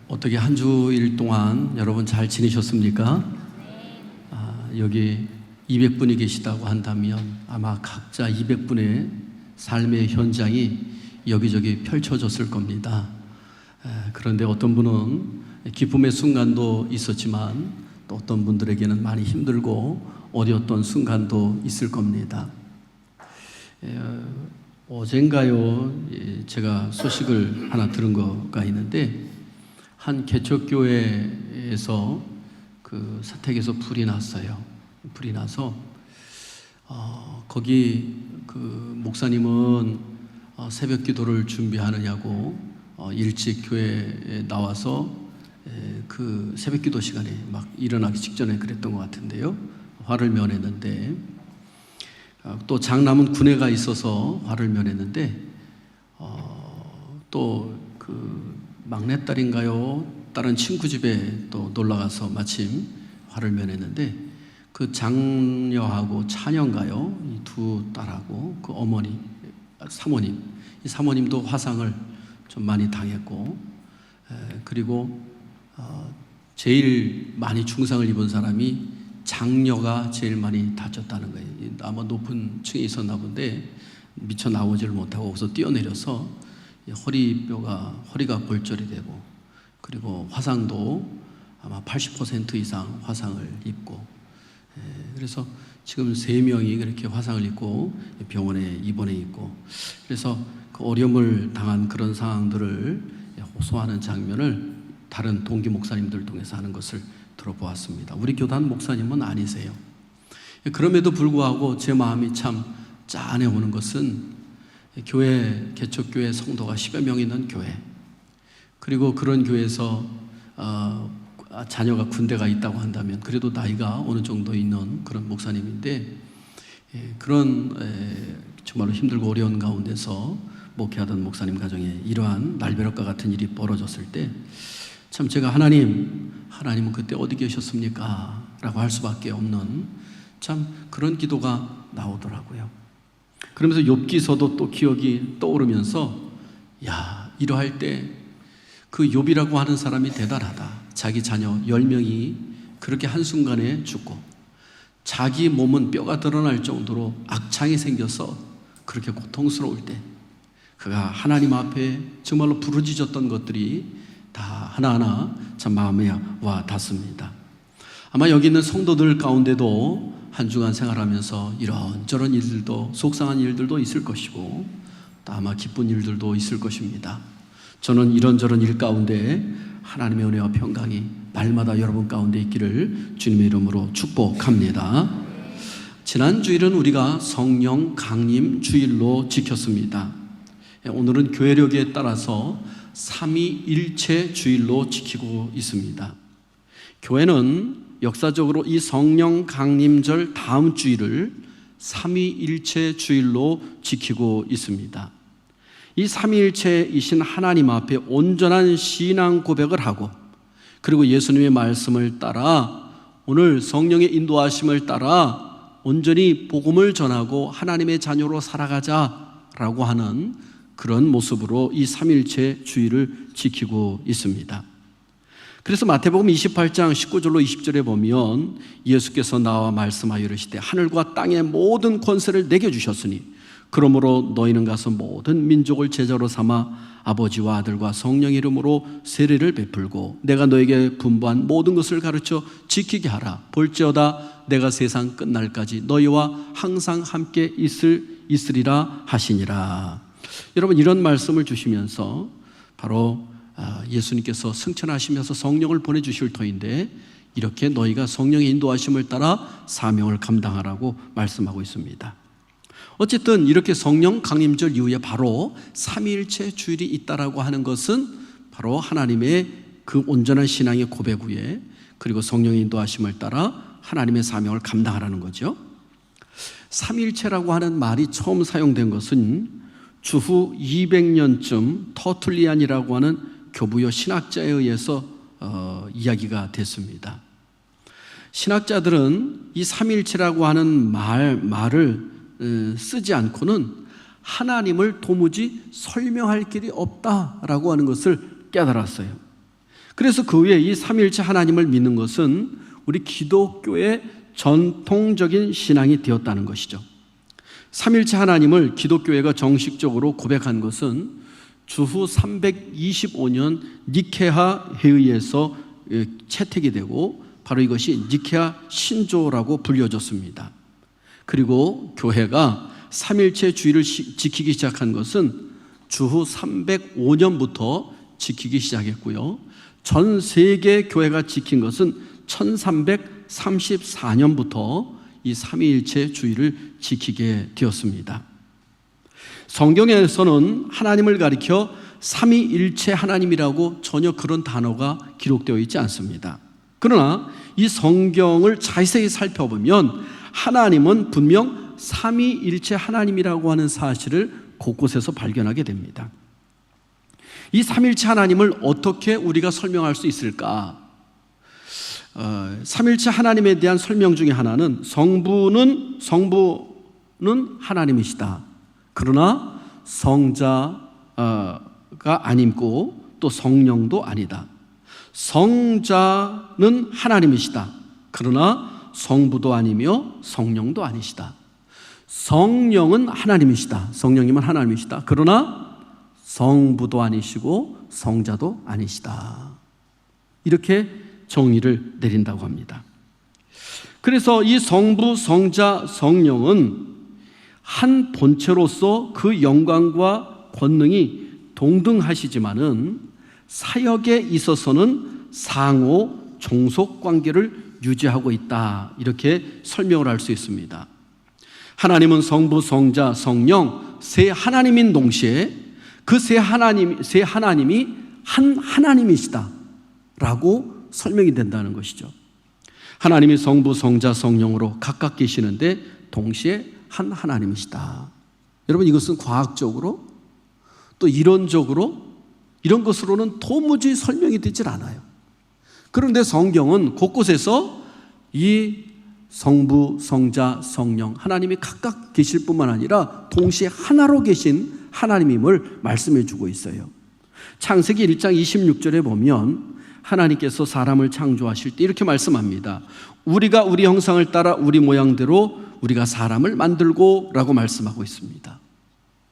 어떻게 한 주일 동안 여러분 잘 지내셨습니까? 여기 200분이 계시다고 한다면 아마 각자 200분의 삶의 현장이 여기저기 펼쳐졌을 겁니다. 그런데 어떤 분은 기쁨의 순간도 있었지만 또 어떤 분들에게는 많이 힘들고 어려웠던 순간도 있을 겁니다. 어젠가요, 제가 소식을 하나 들은 거가 있는데 한 개척교회에서 그 사택에서 불이 났어요. 불이 나서 거기 그 목사님은 새벽 기도를 준비하느냐고 일찍 교회에 나와서 그 새벽 기도 시간에 막 일어나기 직전에 그랬던 것 같은데요. 화를 면했는데 또 장남은 군에가 있어서 화를 면했는데 또 그 막내딸인가요? 다른 친구 집에 또 놀러가서 마침 화를 면했는데 그 장녀하고 차녀인가요? 이 두 딸하고 그 어머니, 사모님, 이 사모님도 화상을 좀 많이 당했고 그리고 제일 많이 중상을 입은 사람이 장녀가 제일 많이 다쳤다는 거예요. 아마 높은 층에 있었나 본데 미처 나오지를 못하고 거기서 뛰어내려서 허리가 골절이 되고 그리고 화상도 아마 80% 이상 화상을 입고 그래서 지금 3명이 그렇게 화상을 입고 병원에 입원해 있고 그래서 그 어려움을 당한 그런 상황들을 호소하는 장면을 다른 동기 목사님들 통해서 하는 것을 들어보았습니다. 우리 교단 목사님은 아니세요. 그럼에도 불구하고 제 마음이 참 짠해오는 것은 교회, 개척교회 성도가 10여 명 있는 교회, 그리고 그런 교회에서 자녀가 군대가 있다고 한다면 그래도 나이가 어느 정도 있는 그런 목사님인데 그런 정말로 힘들고 어려운 가운데서 목회하던 목사님 가정에 이러한 날벼락과 같은 일이 벌어졌을 때 참 제가 하나님은 그때 어디 계셨습니까? 라고 할 수밖에 없는 참 그런 기도가 나오더라고요. 그러면서 욥기서도 또 기억이 떠오르면서 이러할 때 그 욥이라고 하는 사람이 대단하다. 자기 자녀 10명이 그렇게 한순간에 죽고 자기 몸은 뼈가 드러날 정도로 악창이 생겨서 그렇게 고통스러울 때 그가 하나님 앞에 정말로 부르짖었던 것들이 다 하나하나 참 마음에 와 닿습니다. 아마 여기 있는 성도들 가운데도 한 주간 생활하면서 이런저런 일들도 속상한 일들도 있을 것이고 또 아마 기쁜 일들도 있을 것입니다. 저는 이런저런 일 가운데 하나님의 은혜와 평강이 날마다 여러분 가운데 있기를 주님의 이름으로 축복합니다. 지난 주일은 우리가 성령 강림 주일로 지켰습니다. 오늘은 교회력에 따라서 삼위일체 주일로 지키고 있습니다. 교회는 역사적으로 이 성령 강림절 다음 주일을 삼위일체 주일로 지키고 있습니다. 이 삼위일체이신 하나님 앞에 온전한 신앙 고백을 하고 그리고 예수님의 말씀을 따라 오늘 성령의 인도하심을 따라 온전히 복음을 전하고 하나님의 자녀로 살아가자라고 하는 그런 모습으로 이 삼위일체 주일을 지키고 있습니다. 그래서 마태복음 28장 19절로 20절에 보면 예수께서 나와 말씀하여 이르시되 하늘과 땅의 모든 권세를 내게 주셨으니 그러므로 너희는 가서 모든 민족을 제자로 삼아 아버지와 아들과 성령 이름으로 세례를 베풀고 내가 너에게 분부한 모든 것을 가르쳐 지키게 하라. 볼지어다 내가 세상 끝날까지 너희와 항상 함께 있으리라 하시니라. 여러분 이런 말씀을 주시면서 바로 예수님께서 승천하시면서 성령을 보내주실 터인데 이렇게 너희가 성령의 인도하심을 따라 사명을 감당하라고 말씀하고 있습니다. 어쨌든 이렇게 성령 강림절 이후에 바로 삼위일체 주일이 있다라고 하는 것은 바로 하나님의 그 온전한 신앙의 고백 후에 그리고 성령의 인도하심을 따라 하나님의 사명을 감당하라는 거죠. 삼위일체라고 하는 말이 처음 사용된 것은 주후 200년쯤 터툴리안이라고 하는 교부여 신학자에 의해서 이야기가 됐습니다. 신학자들은 이 삼위일체라고 하는 말을 쓰지 않고는 하나님을 도무지 설명할 길이 없다라고 하는 것을 깨달았어요. 그래서 그 후에 이 삼위일체 하나님을 믿는 것은 우리 기독교의 전통적인 신앙이 되었다는 것이죠. 삼위일체 하나님을 기독교회가 정식적으로 고백한 것은 주후 325년 니케아 회의에서 채택이 되고 바로 이것이 니케아 신조라고 불려졌습니다. 그리고 교회가 삼위일체 주의를 지키기 시작한 것은 주후 305년부터 지키기 시작했고요. 전 세계 교회가 지킨 것은 1334년부터 이 삼위일체 주의를 지키게 되었습니다. 성경에서는 하나님을 가리켜 삼위일체 하나님이라고 전혀 그런 단어가 기록되어 있지 않습니다. 그러나 이 성경을 자세히 살펴보면 하나님은 분명 삼위일체 하나님이라고 하는 사실을 곳곳에서 발견하게 됩니다. 이 삼위일체 하나님을 어떻게 우리가 설명할 수 있을까? 삼위일체 하나님에 대한 설명 중에 하나는 성부는 하나님이시다. 그러나 성자가 아니고 또 성령도 아니다. 성자는 하나님이시다. 그러나 성부도 아니며 성령도 아니시다. 성령은 하나님이시다. 성령님은 하나님이시다. 그러나 성부도 아니시고 성자도 아니시다. 이렇게 정의를 내린다고 합니다. 그래서 이 성부, 성자, 성령은 한 본체로서 그 영광과 권능이 동등하시지만은 사역에 있어서는 상호 종속 관계를 유지하고 있다. 이렇게 설명을 할 수 있습니다. 하나님은 성부, 성자, 성령 세 하나님인 동시에 그 세 하나님이 한 하나님이시다라고 설명이 된다는 것이죠. 하나님이 성부, 성자, 성령으로 각각 계시는데 동시에 한 하나님이시다. 여러분, 이것은 과학적으로 또 이론적으로 이런 것으로는 도무지 설명이 되질 않아요. 그런데 성경은 곳곳에서 이 성부, 성자, 성령 하나님이 각각 계실 뿐만 아니라 동시에 하나로 계신 하나님임을 말씀해 주고 있어요. 창세기 1장 26절에 보면 하나님께서 사람을 창조하실 때 이렇게 말씀합니다. 우리가 우리 형상을 따라 우리 모양대로 우리가 사람을 만들고 라고 말씀하고 있습니다.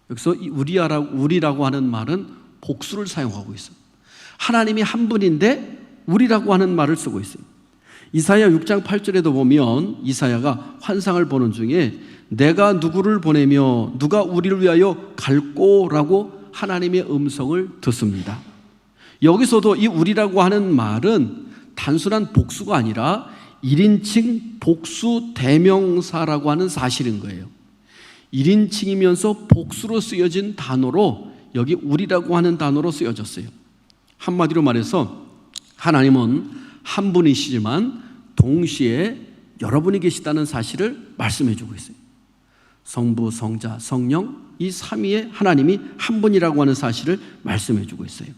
여기서 우리라고 하는 말은 복수를 사용하고 있어요. 하나님이 한 분인데 우리라고 하는 말을 쓰고 있어요. 이사야 6장 8절에도 보면 이사야가 환상을 보는 중에 내가 누구를 보내며 누가 우리를 위하여 갈꼬라고 하나님의 음성을 듣습니다. 여기서도 이 우리라고 하는 말은 단순한 복수가 아니라 1인칭 복수 대명사라고 하는 사실인 거예요. 1인칭이면서 복수로 쓰여진 단어로 여기 우리라고 하는 단어로 쓰여졌어요. 한마디로 말해서 하나님은 한 분이시지만 동시에 여러분이 계시다는 사실을 말씀해 주고 있어요. 성부, 성자, 성령 이 삼위의 하나님이 한 분이라고 하는 사실을 말씀해 주고 있어요.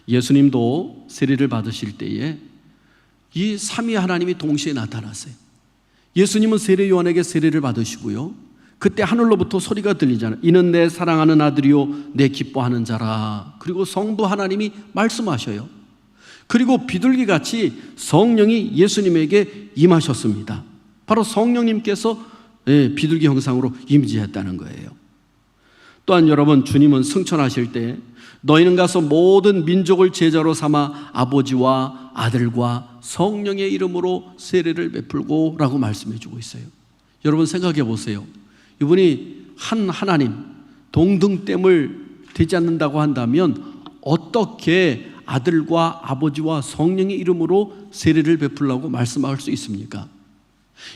예수님도 세례를 받으실 때에 이 삼위 하나님이 동시에 나타났어요. 예수님은 세례 요한에게 세례를 받으시고요. 그때 하늘로부터 소리가 들리잖아요. 이는 내 사랑하는 아들이요 내 기뻐하는 자라. 그리고 성부 하나님이 말씀하셔요. 그리고 비둘기같이 성령이 예수님에게 임하셨습니다. 바로 성령님께서 비둘기 형상으로 임재했다는 거예요. 또한 여러분, 주님은 승천하실 때 너희는 가서 모든 민족을 제자로 삼아 아버지와 아들과 성령의 이름으로 세례를 베풀고 라고 말씀해 주고 있어요. 여러분 생각해 보세요. 이분이 한 하나님 동등됨을 되지 않는다고 한다면 어떻게 아들과 아버지와 성령의 이름으로 세례를 베풀라고 말씀할 수 있습니까?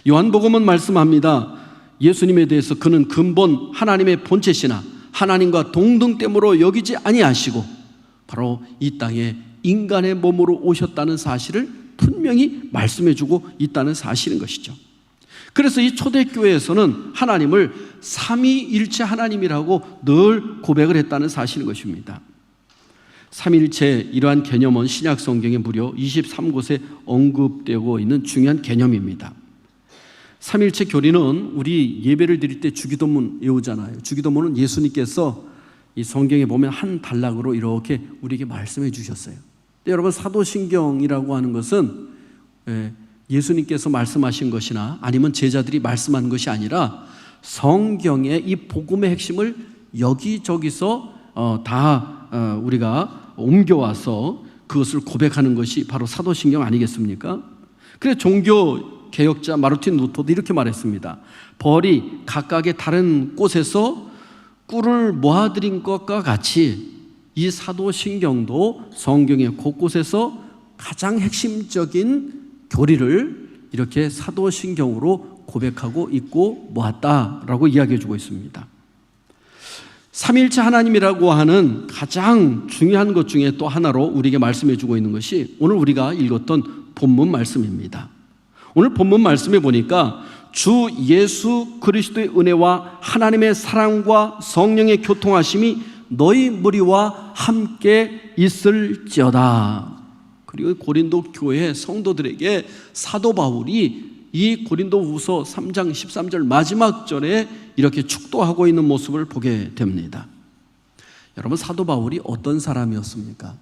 요한복음은 말씀합니다. 예수님에 대해서 그는 근본 하나님의 본체시나 하나님과 동등됨으로 여기지 아니하시고 바로 이 땅에 인간의 몸으로 오셨다는 사실을 분명히 말씀해 주고 있다는 사실인 것이죠. 그래서 이 초대교회에서는 하나님을 삼위일체 하나님이라고 늘 고백을 했다는 사실인 것입니다. 삼위일체 이러한 개념은 신약 성경에 무려 23곳에 언급되고 있는 중요한 개념입니다. 삼위일체 교리는 우리 예배를 드릴 때 주기도문 외우잖아요. 주기도문은 예수님께서 이 성경에 보면 한 단락으로 이렇게 우리에게 말씀해 주셨어요. 근데 여러분, 사도신경이라고 하는 것은 예수님께서 말씀하신 것이나 아니면 제자들이 말씀한 것이 아니라 성경의 이 복음의 핵심을 여기저기서 우리가 옮겨와서 그것을 고백하는 것이 바로 사도신경 아니겠습니까? 그래서 종교 개혁자 마르틴 루터도 이렇게 말했습니다. 벌이 각각의 다른 곳에서 꿀을 모아들인 것과 같이 이 사도신경도 성경의 곳곳에서 가장 핵심적인 교리를 이렇게 사도신경으로 고백하고 있고 모았다라고 이야기해 주고 있습니다. 삼위일체 하나님이라고 하는 가장 중요한 것 중에 또 하나로 우리에게 말씀해 주고 있는 것이 오늘 우리가 읽었던 본문 말씀입니다. 오늘 본문 말씀에 보니까 주 예수 그리스도의 은혜와 하나님의 사랑과 성령의 교통하심이 너희 무리와 함께 있을지어다. 그리고 고린도 교회 성도들에게 사도 바울이 이 고린도후서 3장 13절 마지막 절에 이렇게 축도하고 있는 모습을 보게 됩니다. 여러분, 사도 바울이 어떤 사람이었습니까?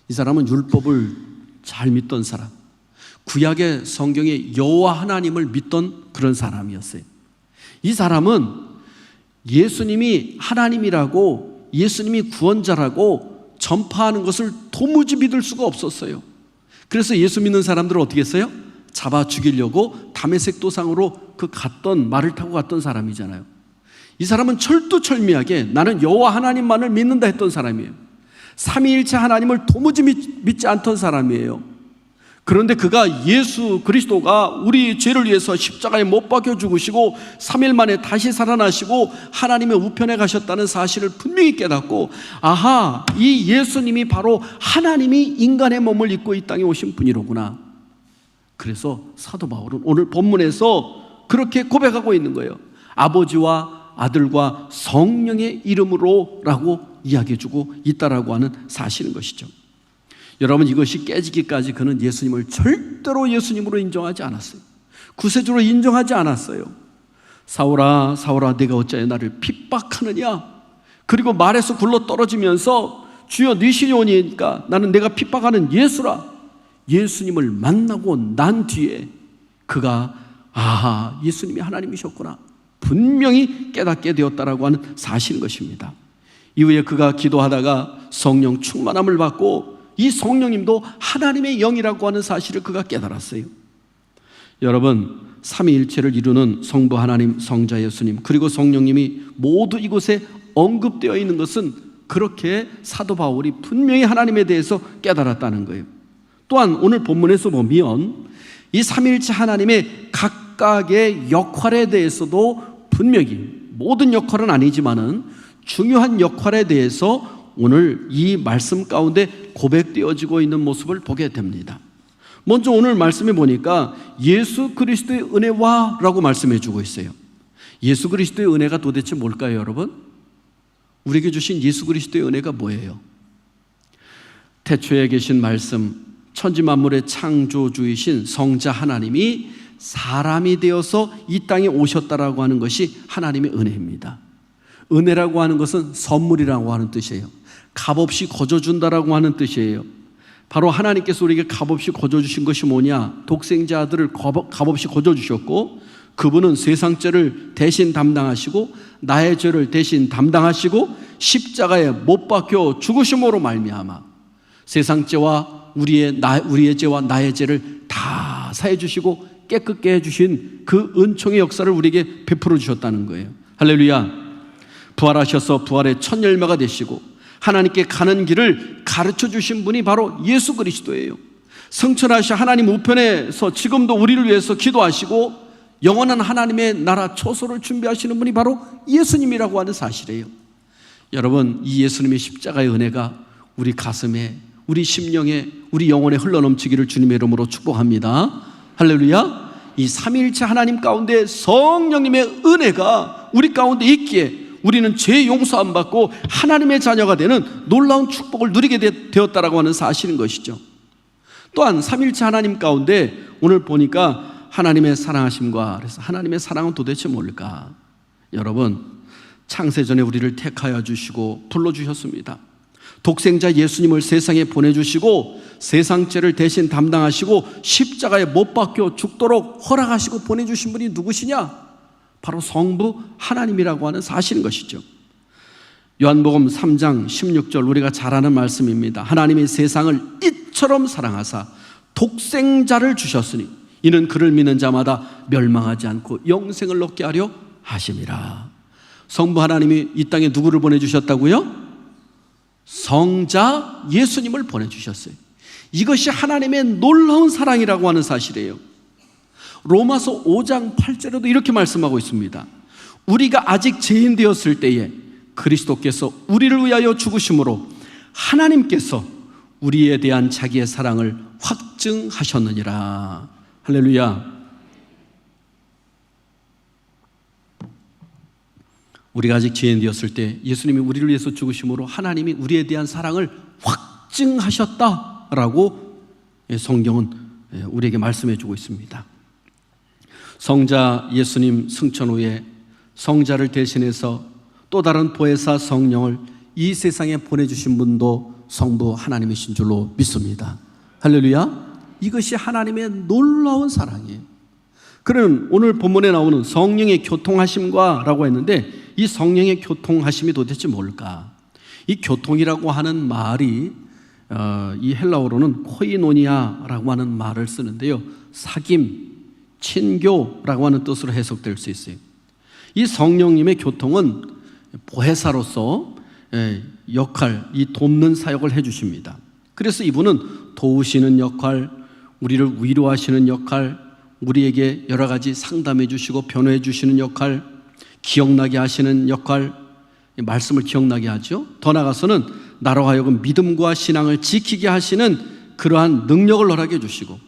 이 사람은 율법을 잘 믿던 사람, 구약의 성경의 여호와 하나님을 믿던 그런 사람이었어요. 이 사람은 예수님이 하나님이라고, 예수님이 구원자라고 전파하는 것을 도무지 믿을 수가 없었어요. 그래서 예수 믿는 사람들을 어떻게 했어요? 잡아 죽이려고 다메섹 도상으로 말을 타고 갔던 사람이잖아요. 이 사람은 철두철미하게 나는 여호와 하나님만을 믿는다 했던 사람이에요. 삼위일체 하나님을 도무지 믿지 않던 사람이에요. 그런데 그가 예수 그리스도가 우리 죄를 위해서 십자가에 못 박혀 죽으시고 3일 만에 다시 살아나시고 하나님의 우편에 가셨다는 사실을 분명히 깨닫고, 아하, 이 예수님이 바로 하나님이 인간의 몸을 입고 이 땅에 오신 분이로구나. 그래서 사도 바울은 오늘 본문에서 그렇게 고백하고 있는 거예요. 아버지와 아들과 성령의 이름으로 라고 이야기해주고 있다라고 하는 사실인 것이죠. 여러분, 이것이 깨지기까지 그는 예수님을 절대로 예수님으로 인정하지 않았어요. 구세주로 인정하지 않았어요. 사울아 사울아 내가 어찌하여 나를 핍박하느냐. 그리고 말에서 굴러 떨어지면서 주여 네 신이 오니까 나는 내가 핍박하는 예수라. 예수님을 만나고 난 뒤에 그가 아하, 예수님이 하나님이셨구나 분명히 깨닫게 되었다라고 하는 사실인 것입니다. 이후에 그가 기도하다가 성령 충만함을 받고 이 성령님도 하나님의 영이라고 하는 사실을 그가 깨달았어요. 여러분, 삼위일체를 이루는 성부 하나님, 성자 예수님, 그리고 성령님이 모두 이곳에 언급되어 있는 것은 그렇게 사도 바울이 분명히 하나님에 대해서 깨달았다는 거예요. 또한 오늘 본문에서 보면 이 삼위일체 하나님의 각각의 역할에 대해서도 분명히, 모든 역할은 아니지만은 중요한 역할에 대해서 오늘 이 말씀 가운데 고백되어지고 있는 모습을 보게 됩니다. 먼저 오늘 말씀해 보니까 예수 그리스도의 은혜와 라고 말씀해 주고 있어요. 예수 그리스도의 은혜가 도대체 뭘까요, 여러분? 우리에게 주신 예수 그리스도의 은혜가 뭐예요? 태초에 계신 말씀, 천지 만물의 창조주이신 성자 하나님이 사람이 되어서 이 땅에 오셨다라고 하는 것이 하나님의 은혜입니다. 은혜라고 하는 것은 선물이라고 하는 뜻이에요. 값없이 거저준다라고 하는 뜻이에요. 바로 하나님께서 우리에게 값없이 거저주신 것이 뭐냐? 독생자 아들을 값없이 거저주셨고, 그분은 세상 죄를 대신 담당하시고 나의 죄를 대신 담당하시고 십자가에 못 박혀 죽으심으로 말미암아 세상 죄와 우리의 죄와 나의 죄를 다 사해 주시고 깨끗게 해주신 그 은총의 역사를 우리에게 베풀어 주셨다는 거예요. 할렐루야. 부활하셔서 부활의 첫 열매가 되시고 하나님께 가는 길을 가르쳐 주신 분이 바로 예수 그리스도예요. 성천하신 하나님 우편에서 지금도 우리를 위해서 기도하시고 영원한 하나님의 나라 초소를 준비하시는 분이 바로 예수님이라고 하는 사실이에요. 여러분, 이 예수님의 십자가의 은혜가 우리 가슴에, 우리 심령에, 우리 영혼에 흘러넘치기를 주님의 이름으로 축복합니다. 할렐루야. 이 삼위일체 하나님 가운데 성령님의 은혜가 우리 가운데 있기에 우리는 죄 용서함 받고 하나님의 자녀가 되는 놀라운 축복을 누리게 되었다라고 하는 사실인 것이죠. 또한 삼위일체 하나님 가운데 오늘 보니까 하나님의 사랑하심과, 그래서 하나님의 사랑은 도대체 뭘까? 여러분, 창세전에 우리를 택하여 주시고 불러주셨습니다. 독생자 예수님을 세상에 보내주시고 세상죄를 대신 담당하시고 십자가에 못 박혀 죽도록 허락하시고 보내주신 분이 누구시냐? 바로 성부 하나님이라고 하는 사실인 것이죠. 요한복음 3장 16절 우리가 잘 아는 말씀입니다. 하나님이 세상을 이처럼 사랑하사 독생자를 주셨으니 이는 그를 믿는 자마다 멸망하지 않고 영생을 얻게 하려 하심이라. 성부 하나님이 이 땅에 누구를 보내주셨다고요? 성자 예수님을 보내주셨어요. 이것이 하나님의 놀라운 사랑이라고 하는 사실이에요. 로마서 5장 8절에도 이렇게 말씀하고 있습니다. 우리가 아직 죄인 되었을 때에 그리스도께서 우리를 위하여 죽으심으로 하나님께서 우리에 대한 자기의 사랑을 확증하셨느니라. 할렐루야. 우리가 아직 죄인 되었을 때 예수님이 우리를 위해서 죽으심으로 하나님이 우리에 대한 사랑을 확증하셨다라고 성경은 우리에게 말씀해 주고 있습니다. 성자 예수님 승천 후에 성자를 대신해서 또 다른 보혜사 성령을 이 세상에 보내주신 분도 성부 하나님이신 줄로 믿습니다. 할렐루야. 이것이 하나님의 놀라운 사랑이에요. 그럼 오늘 본문에 나오는 성령의 교통하심과 라고 했는데 이 성령의 교통하심이 도대체 뭘까? 이 교통이라고 하는 말이 이 헬라어로는 코이노니아라고 하는 말을 쓰는데요, 사귐, 친교라고 하는 뜻으로 해석될 수 있어요. 이 성령님의 교통은 보혜사로서 역할, 이 돕는 사역을 해주십니다. 그래서 이분은 도우시는 역할, 우리를 위로하시는 역할, 우리에게 여러 가지 상담해 주시고 변호해 주시는 역할, 기억나게 하시는 역할, 말씀을 기억나게 하죠. 더 나아가서는 나로 하여금 믿음과 신앙을 지키게 하시는 그러한 능력을 허락해 주시고,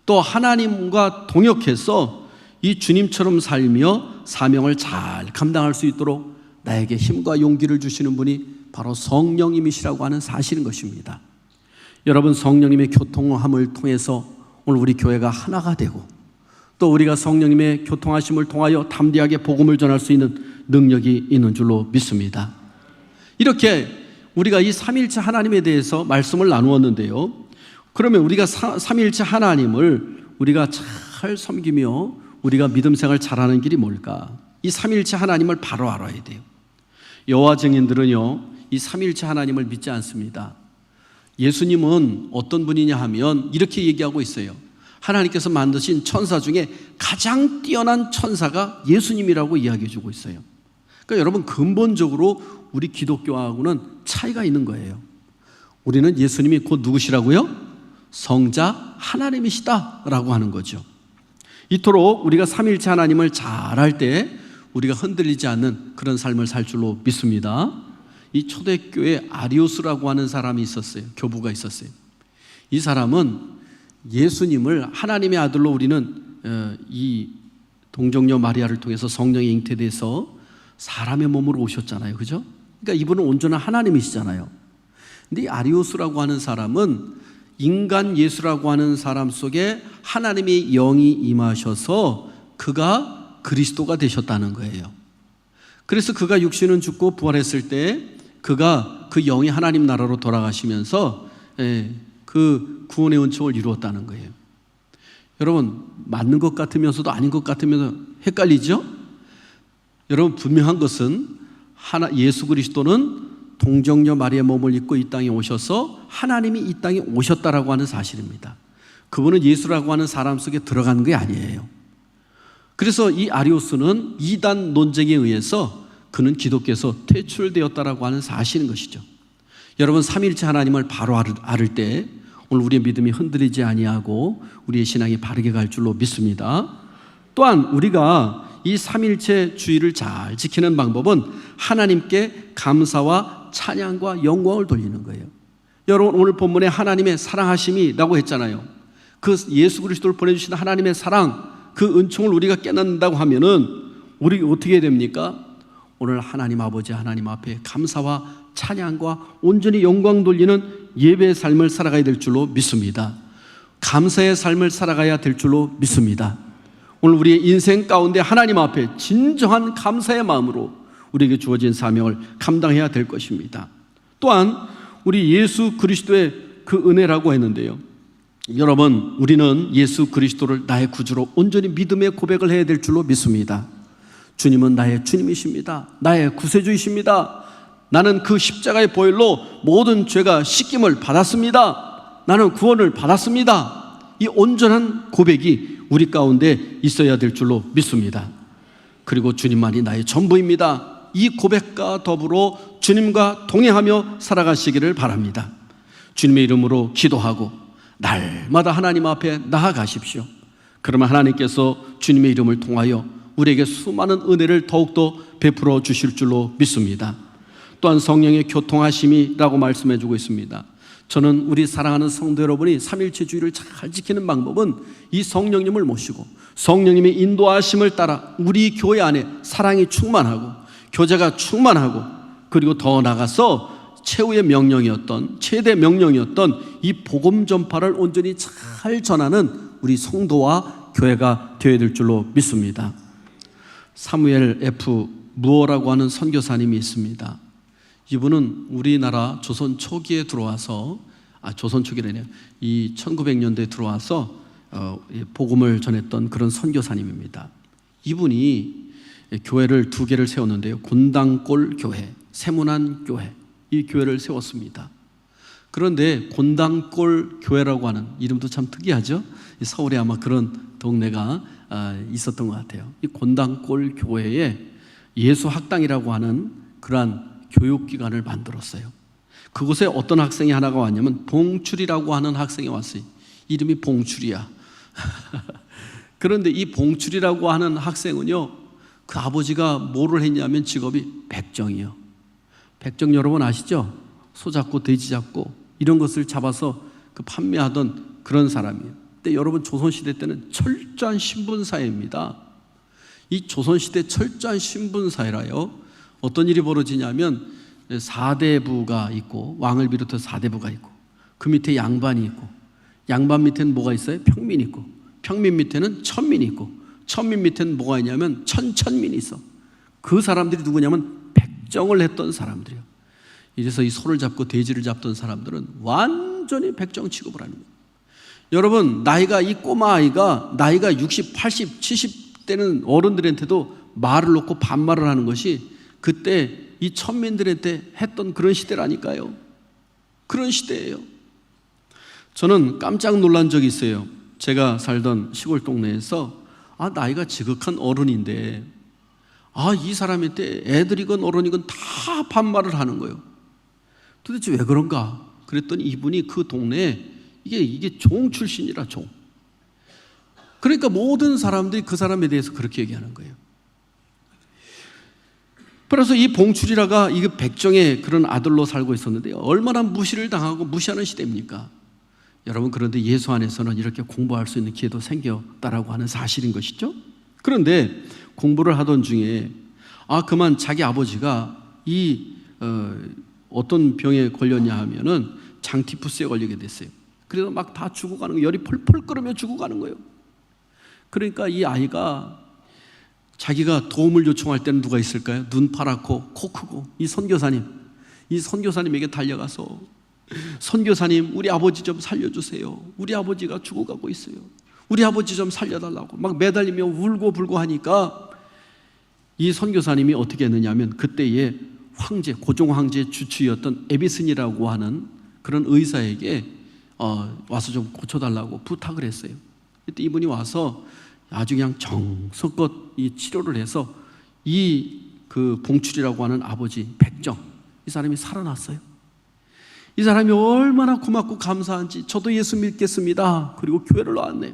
또 하나님과 동역해서 이 주님처럼 살며 사명을 잘 감당할 수 있도록 나에게 힘과 용기를 주시는 분이 바로 성령님이시라고 하는 사실인 것입니다. 여러분, 성령님의 교통함을 통해서 오늘 우리 교회가 하나가 되고, 또 우리가 성령님의 교통하심을 통하여 담대하게 복음을 전할 수 있는 능력이 있는 줄로 믿습니다. 이렇게 우리가 이 삼위일체 하나님에 대해서 말씀을 나누었는데요, 그러면 우리가 삼위일체 하나님을 우리가 잘 섬기며 우리가 믿음 생활 잘하는 길이 뭘까? 이 삼위일체 하나님을 바로 알아야 돼요. 여호와 증인들은요, 이 삼위일체 하나님을 믿지 않습니다. 예수님은 어떤 분이냐 하면 이렇게 얘기하고 있어요. 하나님께서 만드신 천사 중에 가장 뛰어난 천사가 예수님이라고 이야기해 주고 있어요. 그러니까 여러분, 근본적으로 우리 기독교하고는 차이가 있는 거예요. 우리는 예수님이 곧 누구시라고요? 성자 하나님이시다라고 하는 거죠. 이토록 우리가 삼위일체 하나님을 잘 알 때 우리가 흔들리지 않는 그런 삶을 살 줄로 믿습니다. 이 초대교회에 아리우스라고 하는 사람이 있었어요. 교부가 있었어요. 이 사람은 예수님을 하나님의 아들로 우리는 이 동정녀 마리아를 통해서 성령이 잉태돼서 사람의 몸으로 오셨잖아요. 그죠? 그러니까 이분은 온전한 하나님이시잖아요. 근데 이 아리우스라고 하는 사람은 인간 예수라고 하는 사람 속에 하나님의 영이 임하셔서 그가 그리스도가 되셨다는 거예요. 그래서 그가 육신은 죽고 부활했을 때 그가 그 영이 하나님 나라로 돌아가시면서 그 구원의 은총을 이루었다는 거예요. 여러분, 맞는 것 같으면서도 아닌 것 같으면서 헷갈리죠? 여러분, 분명한 것은 예수 그리스도는 동정녀 마리아의 몸을 입고 이 땅에 오셔서 하나님이 이 땅에 오셨다라고 하는 사실입니다. 그분은 예수라고 하는 사람 속에 들어간 게 아니에요. 그래서 이 아리우스는 이단 논쟁에 의해서 그는 기독교에서 퇴출되었다라고 하는 사실인 것이죠. 여러분, 삼위일체 하나님을 바로 알을 때 오늘 우리의 믿음이 흔들리지 아니하고 우리의 신앙이 바르게 갈 줄로 믿습니다. 또한 우리가 이 삼위일체 주의를 잘 지키는 방법은 하나님께 감사와 찬양과 영광을 돌리는 거예요. 여러분, 오늘 본문에 하나님의 사랑하심이라고 했잖아요. 그 예수 그리스도를 보내주신 하나님의 사랑, 그 은총을 우리가 깨닫는다고 하면은 우리 어떻게 해야 됩니까? 오늘 하나님 아버지, 하나님 앞에 감사와 찬양과 온전히 영광 돌리는 예배의 삶을 살아가야 될 줄로 믿습니다. 감사의 삶을 살아가야 될 줄로 믿습니다. 오늘 우리의 인생 가운데 하나님 앞에 진정한 감사의 마음으로 우리에게 주어진 사명을 감당해야 될 것입니다. 또한 우리 예수 그리스도의 그 은혜라고 했는데요, 여러분, 우리는 예수 그리스도를 나의 구주로 온전히 믿음의 고백을 해야 될 줄로 믿습니다. 주님은 나의 주님이십니다. 나의 구세주이십니다. 나는 그 십자가의 보혈로 모든 죄가 씻김을 받았습니다. 나는 구원을 받았습니다. 이 온전한 고백이 우리 가운데 있어야 될 줄로 믿습니다. 그리고 주님만이 나의 전부입니다. 이 고백과 더불어 주님과 동행하며 살아가시기를 바랍니다. 주님의 이름으로 기도하고 날마다 하나님 앞에 나아가십시오. 그러면 하나님께서 주님의 이름을 통하여 우리에게 수많은 은혜를 더욱더 베풀어 주실 줄로 믿습니다. 또한 성령의 교통하심이라고 말씀해 주고 있습니다. 저는 우리 사랑하는 성도 여러분이 삼일체주의를 잘 지키는 방법은 이 성령님을 모시고 성령님의 인도하심을 따라 우리 교회 안에 사랑이 충만하고 교제가 충만하고, 그리고 더 나아가서 최후의 명령이었던, 최대 명령이었던 이 복음 전파를 온전히 잘 전하는 우리 성도와 교회가 되어야 될 줄로 믿습니다. 사무엘 F. 무어라고 하는 선교사님이 있습니다. 이분은 우리나라 조선 초기에 들어와서, 조선 초기는 아니에요, 이 1900년대에 들어와서 복음을 전했던 그런 선교사님입니다. 이분이 교회를 두 개를 세웠는데요, 곤당골 교회, 세문안 교회, 이 교회를 세웠습니다. 그런데 곤당골 교회라고 하는 이름도 참 특이하죠. 서울에 아마 그런 동네가 있었던 것 같아요. 이 곤당골 교회에 예수학당이라고 하는 그러한 교육기관을 만들었어요. 그곳에 어떤 학생이 하나가 왔냐면 봉출이라고 하는 학생이 왔어요. 이름이 봉출이야. 그런데 이 봉출이라고 하는 학생은요, 그 아버지가 뭐를 했냐면 직업이 백정이요. 백정 여러분 아시죠? 소 잡고 돼지 잡고 이런 것을 잡아서 그 판매하던 그런 사람이에요. 근데 여러분, 조선시대 때는 철저한 신분사회입니다. 이 조선시대 철저한 신분사회라요, 어떤 일이 벌어지냐면 4대부가 있고, 왕을 비롯해서 4대부가 있고, 그 밑에 양반이 있고, 양반 밑에는 뭐가 있어요? 평민이 있고, 평민 밑에는 천민이 있고, 천민 밑에는 뭐가 있냐면 천민이 있어. 그 사람들이 누구냐면 백정을 했던 사람들이에요. 이래서 이 소를 잡고 돼지를 잡던 사람들은 완전히 백정 취급을 하는 거예요. 여러분, 나이가, 이 꼬마 아이가 나이가 60, 80, 70대는 어른들한테도 말을 놓고 반말을 하는 것이 그때 이 천민들한테 했던 그런 시대라니까요. 그런 시대예요. 저는 깜짝 놀란 적이 있어요. 제가 살던 시골 동네에서 나이가 지극한 어른인데 이 사람한테 애들이건 어른이건 다 반말을 하는 거예요. 도대체 왜 그런가? 그랬더니 이분이 그 동네에 이게 종 출신이라, 종. 그러니까 모든 사람들이 그 사람에 대해서 그렇게 얘기하는 거예요. 그래서 이 봉출이라가 이게 백정의 그런 아들로 살고 있었는데 얼마나 무시를 당하고 무시하는 시대입니까? 여러분, 그런데 예수 안에서는 이렇게 공부할 수 있는 기회도 생겼다라고 하는 사실인 것이죠. 그런데 공부를 하던 중에 그만 자기 아버지가 어떤 병에 걸렸냐 하면은 장티푸스에 걸리게 됐어요. 그래서 막 다 죽어가는 거예요. 열이 펄펄 끓으며 죽어가는 거예요. 그러니까 이 아이가 자기가 도움을 요청할 때는 누가 있을까요? 눈 파랗고 코 크고 이 선교사님에게 달려가서, 선교사님, 우리 아버지 좀 살려주세요. 우리 아버지가 죽어가고 있어요. 우리 아버지 좀 살려달라고 막 매달리며 울고 불고 하니까 이 선교사님이 어떻게 했느냐 하면 그때의 황제, 고종 황제의 주치의였던 에비슨이라고 하는 그런 의사에게 와서 좀 고쳐달라고 부탁을 했어요. 그때 이분이 와서 아주 그냥 정성껏 이 치료를 해서 그 봉출이라고 하는 아버지 백정, 이 사람이 살아났어요. 이 사람이 얼마나 고맙고 감사한지, 저도 예수 믿겠습니다. 그리고 교회를 나왔네요.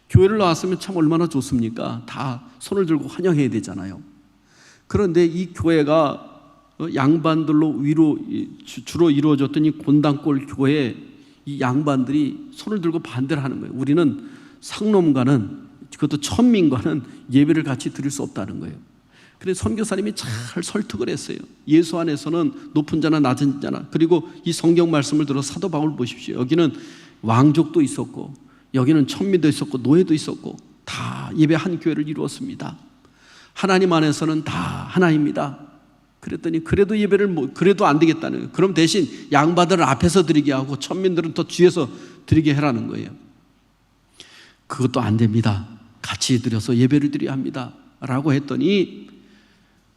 교회를 나왔으면 참 얼마나 좋습니까? 다 손을 들고 환영해야 되잖아요. 그런데 이 교회가 양반들로 주로 이루어졌던 이 곤당골 교회에 이 양반들이 손을 들고 반대를 하는 거예요. 우리는 상놈과는, 그것도 천민과는 예배를 같이 드릴 수 없다는 거예요. 그래서 선교사님이 잘 설득을 했어요. 예수 안에서는 높은 자나 낮은 자나, 그리고 이 성경 말씀을 들어 사도 바울 보십시오. 여기는 왕족도 있었고, 여기는 천민도 있었고, 노예도 있었고, 다 예배 한 교회를 이루었습니다. 하나님 안에서는 다 하나입니다. 그랬더니 그래도 예배를 그래도 안 되겠다는 거예요. 그럼 대신 양반들을 앞에서 드리게 하고 천민들은 더 뒤에서 드리게 해라는 거예요. 그것도 안 됩니다. 같이 드려서 예배를 드려야 합니다 라고 했더니,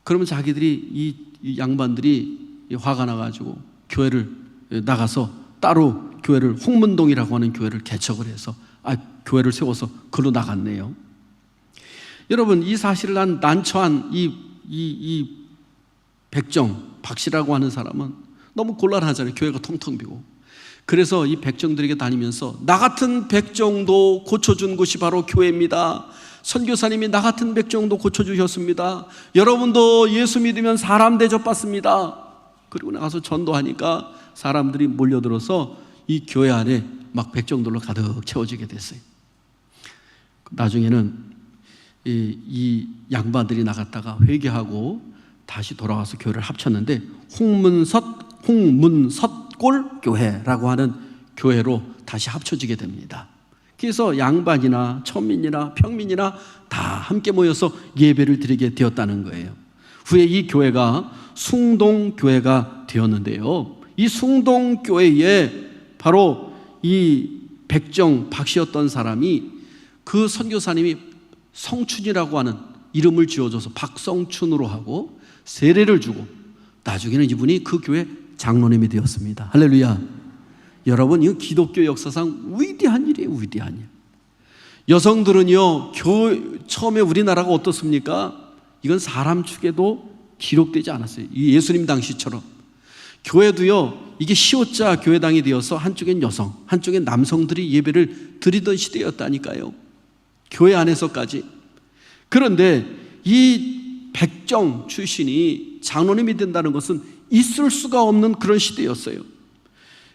그러면 자기들이 이 양반들이 화가 나가지고 교회를 나가서 따로 교회를, 홍문동이라고 하는 교회를 개척을 해서 교회를 세워서 글로 나갔네요. 여러분, 이 사실을 난처한 이 백정 박씨라고 하는 사람은 너무 곤란하잖아요. 교회가 텅텅 비고. 그래서 이 백정들에게 다니면서 나 같은 백정도 고쳐준 곳이 바로 교회입니다. 선교사님이 나 같은 백정도 고쳐주셨습니다. 여러분도 예수 믿으면 사람 대접받습니다. 그리고 나가서 전도하니까 사람들이 몰려들어서 이 교회 안에 막 백정들로 가득 채워지게 됐어요. 나중에는 이 양반들이 나갔다가 회개하고 다시 돌아와서 교회를 합쳤는데 홍문섭골 교회라고 하는 교회로 다시 합쳐지게 됩니다. 그래서 양반이나 천민이나 평민이나 다 함께 모여서 예배를 드리게 되었다는 거예요. 후에 이 교회가 숭동교회가 되었는데요, 이 숭동교회에 바로 이 백정 박씨였던 사람이, 그 선교사님이 성춘이라고 하는 이름을 지어줘서 박성춘으로 하고 세례를 주고 나중에는 이분이 그 교회 장로님이 되었습니다. 할렐루야. 여러분, 이거 기독교 역사상 위대한 일이에요. 위대한 일. 여성들은요, 처음에 우리나라가 어떻습니까? 이건 사람 축에도 기록되지 않았어요. 예수님 당시처럼. 교회도요, 이게 시옷자 교회당이 되어서 한쪽엔 여성, 한쪽엔 남성들이 예배를 드리던 시대였다니까요. 교회 안에서까지. 그런데 이 백정 출신이 장로님이 된다는 것은 있을 수가 없는 그런 시대였어요.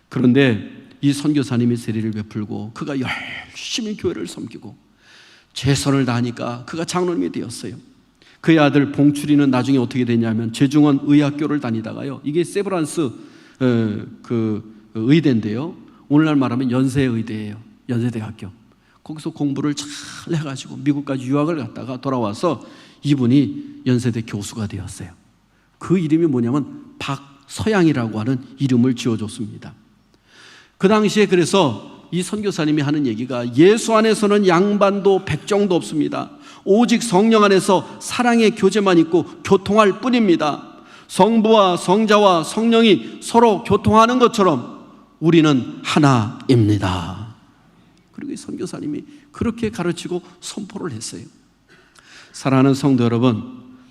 그런데 이 선교사님이 세례를 베풀고 그가 열심히 교회를 섬기고 최선을 다하니까 그가 장로님이 되었어요. 그의 아들 봉출이는 나중에 어떻게 되냐면 제중원 의학교를 다니다가요, 이게 세브란스 그 의대인데요, 오늘날 말하면 연세의대예요. 연세대학교. 거기서 공부를 잘 해가지고 미국까지 유학을 갔다가 돌아와서 이분이 연세대 교수가 되었어요. 그 이름이 뭐냐면 박서양이라고 하는 이름을 지어줬습니다. 그 당시에 그래서 이 선교사님이 하는 얘기가, 예수 안에서는 양반도 백정도 없습니다. 오직 성령 안에서 사랑의 교제만 있고 교통할 뿐입니다. 성부와 성자와 성령이 서로 교통하는 것처럼 우리는 하나입니다. 그리고 이 선교사님이 그렇게 가르치고 선포를 했어요. 사랑하는 성도 여러분,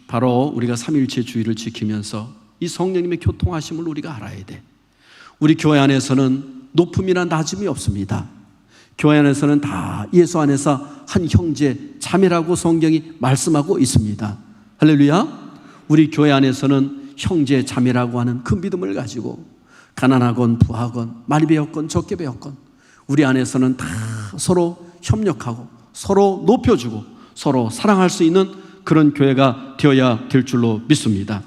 바로 우리가 삼위일체주의를 지키면서 이 성령님의 교통하심을 우리가 알아야 돼. 우리 교회 안에서는 높음이나 낮음이 없습니다. 교회 안에서는 다 예수 안에서 한 형제 자매라고 성경이 말씀하고 있습니다. 할렐루야. 우리 교회 안에서는 형제 자매라고 하는 그 믿음을 가지고 가난하건 부하건 많이 배웠건 적게 배웠건 우리 안에서는 다 서로 협력하고 서로 높여주고 서로 사랑할 수 있는 그런 교회가 되어야 될 줄로 믿습니다.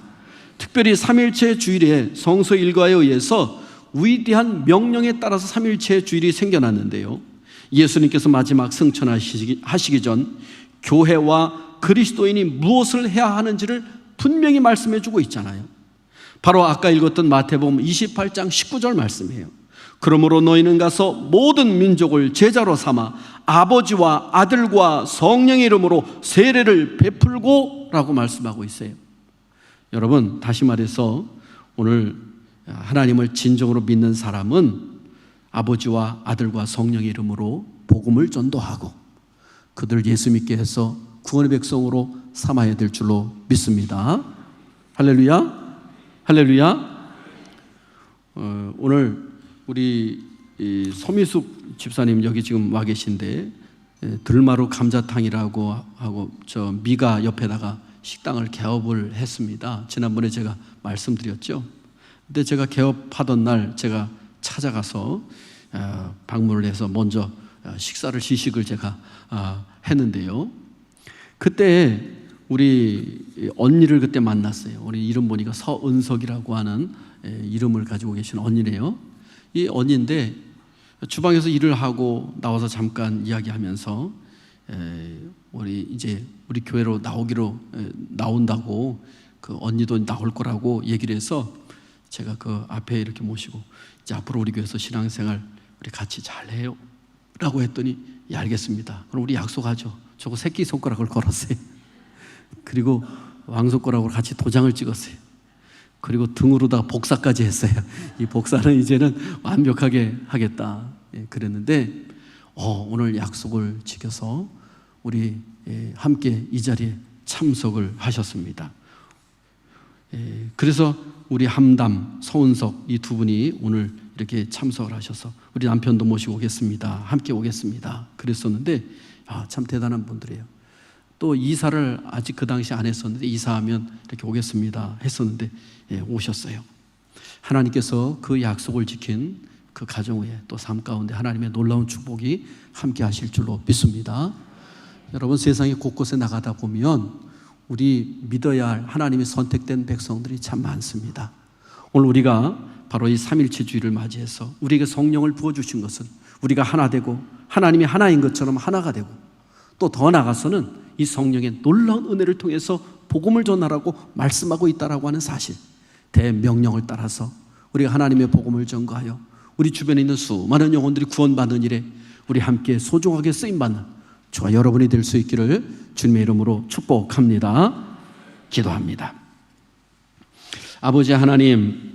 특별히 삼일체 주일에 성서 일과에 의해서 위대한 명령에 따라서 삼일체 주일이 생겨났는데요, 예수님께서 마지막 승천하시기 전 교회와 그리스도인이 무엇을 해야 하는지를 분명히 말씀해 주고 있잖아요. 바로 아까 읽었던 마태복음 28장 19절 말씀이에요. 그러므로 너희는 가서 모든 민족을 제자로 삼아 아버지와 아들과 성령의 이름으로 세례를 베풀고 라고 말씀하고 있어요. 여러분, 다시 말해서 오늘 하나님을 진정으로 믿는 사람은 아버지와 아들과 성령의 이름으로 복음을 전도하고 그들 예수 믿게 해서 구원의 백성으로 삼아야 될 줄로 믿습니다. 할렐루야. 할렐루야. 오늘 우리 서미숙 집사님 여기 지금 와 계신데, 들마루 감자탕이라고 하고 저 미가 옆에다가 식당을 개업을 했습니다. 지난번에 제가 말씀드렸죠. 근데 제가 개업하던 날 제가 찾아가서 방문을 해서 먼저 시식을 제가 했는데요, 그때 우리 언니를 그때 만났어요. 우리 이름 보니까 서은석이라고 하는 이름을 가지고 계신 언니네요. 이 언니인데 주방에서 일을 하고 나와서 잠깐 이야기하면서 우리 교회로 나온다고 그 언니도 나올 거라고 얘기를 해서 제가 그 앞에 이렇게 모시고 이제 앞으로 우리 교회에서 신앙생활 우리 같이 잘해요 라고 했더니 예, 알겠습니다. 그럼 우리 약속하죠. 저거 새끼손가락을 걸었어요. 그리고 왕손가락으로 같이 도장을 찍었어요. 그리고 등으로다가 복사까지 했어요. 이 복사는 이제는 완벽하게 하겠다 그랬는데 오늘 약속을 지켜서 우리 함께 이 자리에 참석을 하셨습니다. 그래서 우리 함담, 서운석 이 두 분이 오늘 이렇게 참석을 하셔서 우리 남편도 모시고 오겠습니다. 함께 오겠습니다. 그랬었는데 참 대단한 분들이에요. 또 이사를 아직 그 당시 안 했었는데 이사하면 이렇게 오겠습니다 했었는데 오셨어요. 하나님께서 그 약속을 지킨 그 가정의 또 삶 가운데 하나님의 놀라운 축복이 함께 하실 줄로 믿습니다. 여러분 세상에 곳곳에 나가다 보면 우리 믿어야 할 하나님의 선택된 백성들이 참 많습니다. 오늘 우리가 바로 이 삼일체주의를 맞이해서 우리에게 성령을 부어주신 것은 우리가 하나 되고 하나님이 하나인 것처럼 하나가 되고 또 더 나아가서는 이 성령의 놀라운 은혜를 통해서 복음을 전하라고 말씀하고 있다라고 하는 사실, 대명령을 따라서 우리가 하나님의 복음을 전거하여 우리 주변에 있는 수많은 영혼들이 구원받는 일에 우리 함께 소중하게 쓰임받는 저와 여러분이 될 수 있기를 주님의 이름으로 축복합니다. 기도합니다. 아버지 하나님,